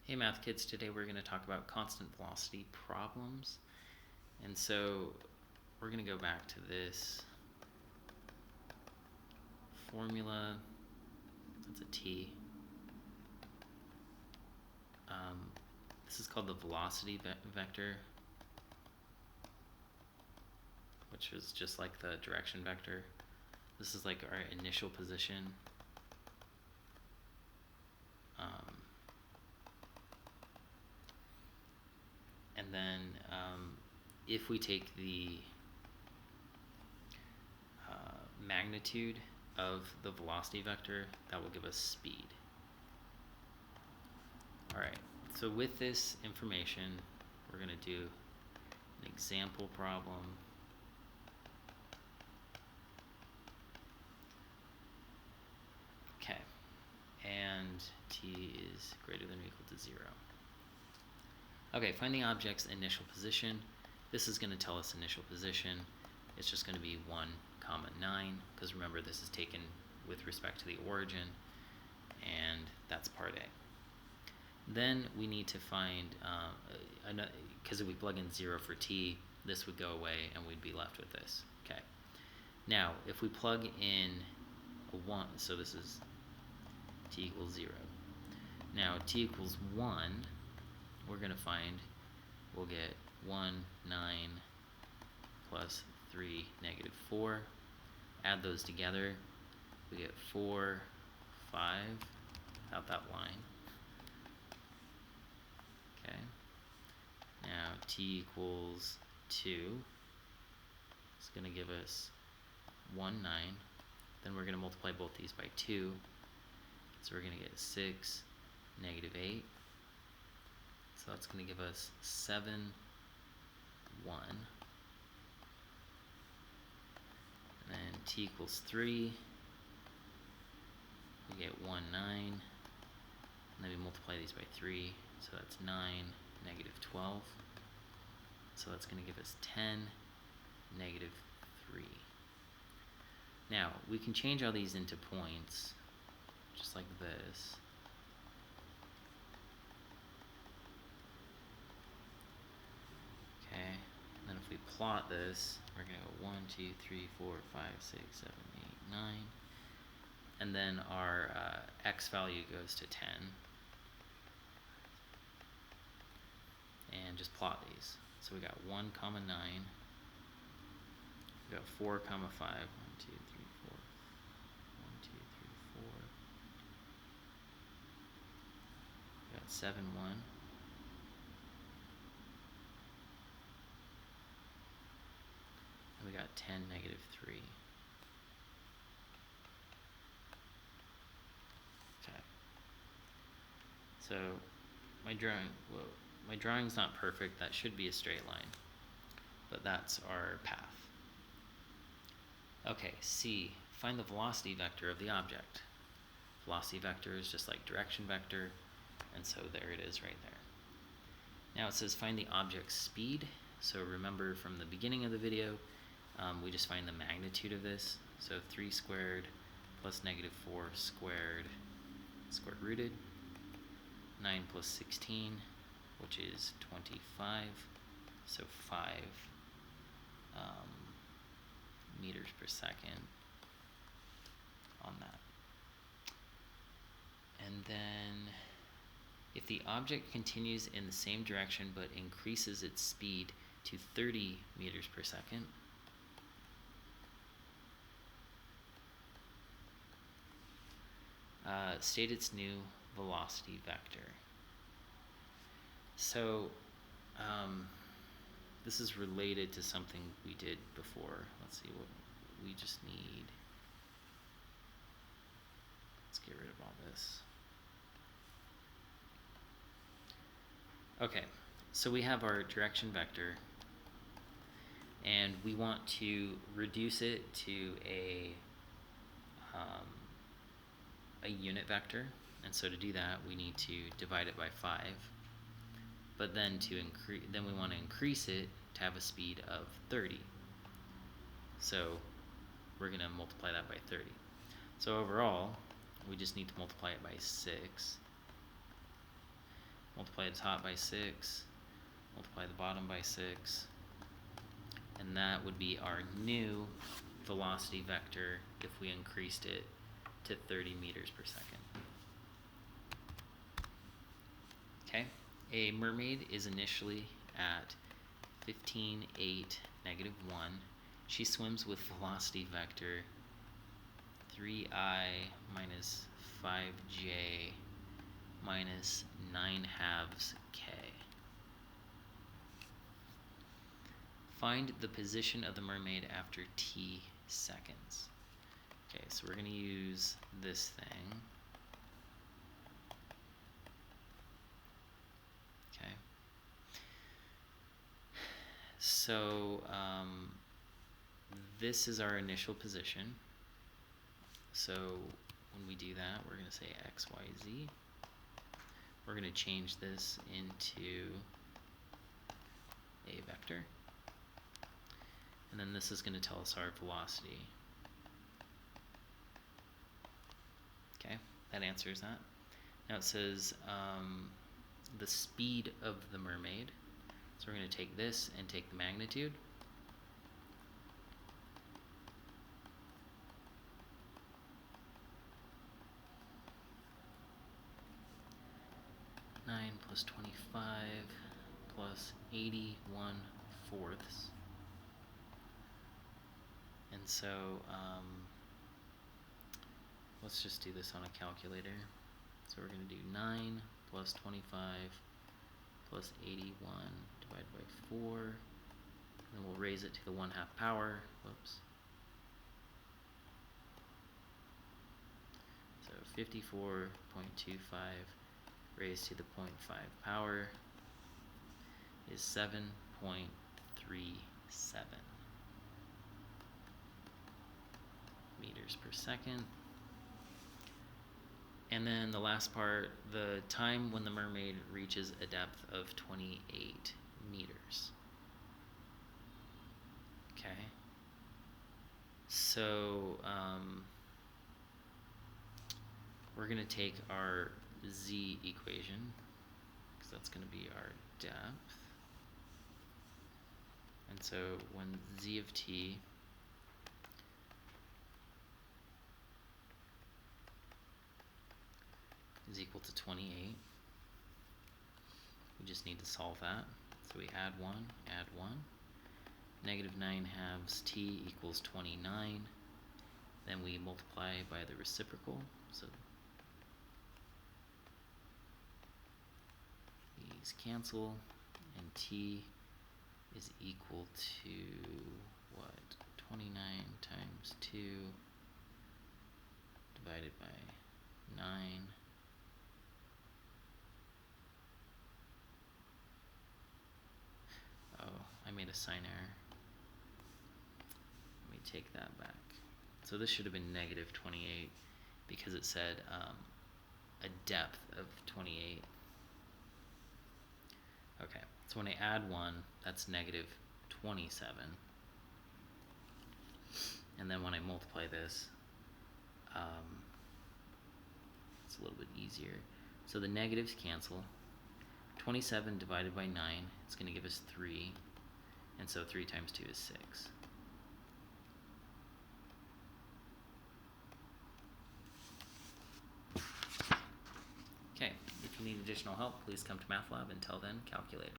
Hey math kids, today we're going to talk about constant velocity problems. And so we're going to go back to this formula. That's a T. This is called the velocity vector, which is just like the direction vector. This is like our initial position. And then if we take the magnitude of the velocity vector, that will give us speed. Alright, so with this information, we're going to do an example problem. Okay, and t is greater than or equal to 0. Okay, find the object's initial position. This is going to tell us initial position. It's just going to be 1, 9, because remember this is taken with respect to the origin, and that's part A. Then we need to find, because if we plug in 0 for t, this would go away and we'd be left with this. Okay. Now, if we plug in a 1, so this is t equals 0. Now, t equals 1, we're going to find, we'll get 1, 9, plus 3, negative 4. Add those together, we get 4, 5, out that line. Okay. Now, t equals 2. It's going to give us 1, 9. Then we're going to multiply both these by 2. So we're going to get 6, negative 8. So that's going to give us 7, 1. And then t equals 3. We get 1, 9. And then we multiply these by 3. So that's 9, negative 12. So that's going to give us 10, negative 3. Now, we can change all these into points, just like this. Okay, and then if we plot this, we're going to go 1, 2, 3, 4, 5, 6, 7, 8, 9. And then our x value goes to 10. And just plot these. So we got 1, 9. We got 4, 5. 1, 2, 3, 4. 1, 2, 3, 4. We got 7, 1. And we got 10, negative 3. Okay. So my drawing's not perfect. That should be a straight line, but that's our path. Okay, C, find the velocity vector of the object. Velocity vector is just like direction vector, and so there it is right there. Now it says find the object's speed. So remember from the beginning of the video, we just find the magnitude of this. So 3 squared plus negative 4 squared, square rooted. 9 plus 16, which is 25. So 5 meters per second on that. And then if the object continues in the same direction but increases its speed to 30 meters per second, state its new velocity vector. So this is related to something we did before. Let's see what we just need. Let's get rid of all this. Okay, so we have our direction vector, and we want to reduce it to a unit vector. And so to do that, we need to divide it by 5. But then we want to increase it to have a speed of 30. So we're going to multiply that by 30. So overall, we just need to multiply it by 6. multiply the top by 6, multiply the bottom by 6, and that would be our new velocity vector if we increased it to 30 meters per second. Okay, a mermaid is initially at 15.8, -1. She swims with velocity vector 3I minus 5J minus 9/2 K. Find the position of the mermaid after T seconds. Okay, so we're going to use this thing. Okay. So this is our initial position. So when we do that, we're going to say x, y, z. We're going to change this into a vector. And then this is going to tell us our velocity. Okay, that answers that. Now it says the speed of the mermaid. So we're going to take this and take the magnitude. Nine plus 25 plus 81/4. And so let's just do this on a calculator. So we're going to do 9 plus 25 plus 81 divided by 4. And then we'll raise it to the 1/2 power. Whoops. So 54.25 raised to the 0.5 power is 7.37 meters per second. And then the last part, the time when the mermaid reaches a depth of 28 meters. Okay. So we're going to take our z equation, because that's going to be our depth. And so when z of t is equal to 28, we just need to solve that. So we add 1, add 1. -9/2 t equals 29. Then we multiply by the reciprocal. So these cancel, and t is equal to what? 29 times 2 divided by 9. Oh, I made a sign error. Let me take that back. So this should have been -28 because it said a depth of 28. Okay, so when I add 1, that's -27. And then when I multiply this, it's a little bit easier. So the negatives cancel. 27 divided by 9, it's going to give us 3. And so 3 times 2 is 6. Okay, if you need additional help, please come to Math Lab. Until then, calculate.